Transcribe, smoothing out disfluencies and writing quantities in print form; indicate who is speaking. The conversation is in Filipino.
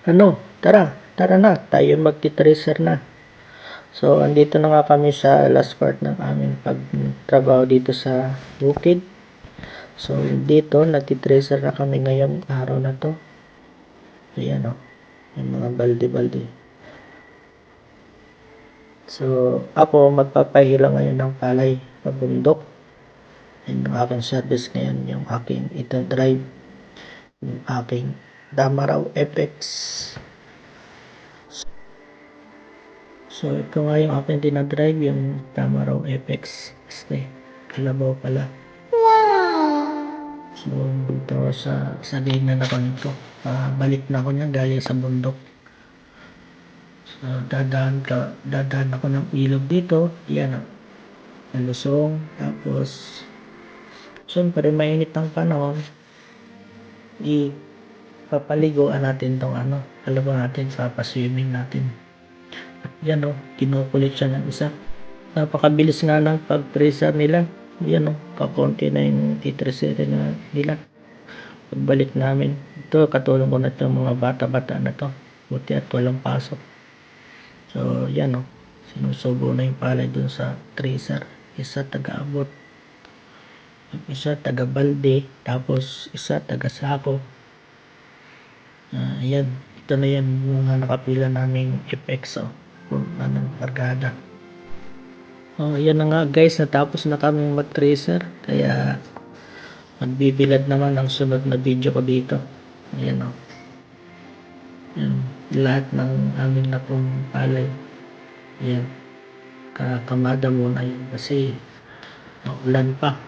Speaker 1: Tara na, tayo magti-tracer na. So, andito na nga kami sa last part ng aming pagtrabaho dito sa bukid. So, dito, nagti-tracer na kami ngayong araw na to. Ayan o, yung mga balde-balde. So, ako magpapahila ngayon ng palay pabundok. Yung aking service ngayon, yung aking ito drive, yung aking Damaraw FX. So, ito nga yung aking dinadrive, yung Damaraw FX. Kalabaw pala. So, dito sa linya na ko nito. Balik na ako niya galing sa bundok. So, dadaan ako ng ilog dito. Yan o. Nalusong. Tapos, siyempre mainit ang panahon. Papaliguan natin tong kalabaw natin, papaswimming natin. Yan o, kinukulit siya ng isa. Napakabilis nga ng pag-tracer nila. Yan o, kakonti na yung titracer na nila. Pagbalik namin, ito katulong ko na itong mga bata-bata na to. Buti at walang pasok. So yan o, sinusubo na yung palay dun sa tracer. Isa taga-abot, isa taga-balde, tapos isa taga-sako. Yan, ito na yan mga nakapila naming FX o. Kung anong barkada. Yan na nga guys, natapos na kami mag-tracer. Kaya magbibilad naman ang sunod na video ko dito. Ayan o. Yan, lahat ng aming napong palay. Ayan. Kakamada muna yun kasi ulan pa.